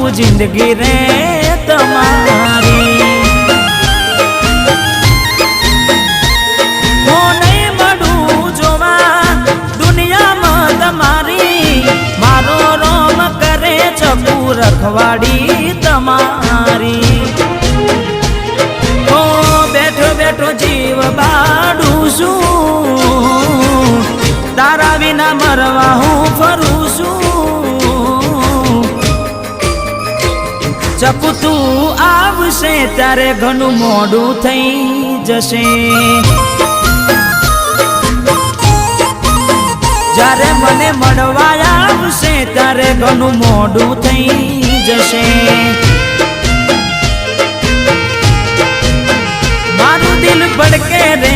છું જિંદગી રે તમારી. હું નહીં મળું જોવા દુનિયામાં તમારી, મારો રોમ કરે ચકુ રખવાડી તમારી. બેઠો બેઠો જીવ બાડું છું, તારા વિના મરવા હું ફરું છું. ચકુ તું આવશે ત્યારે ઘણું મોડું થઈ જશે. જ્યારે મને મળવા આવશે ત્યારે ઘણું મોડું થઈ જશે. મારું દિલ ભડકે રે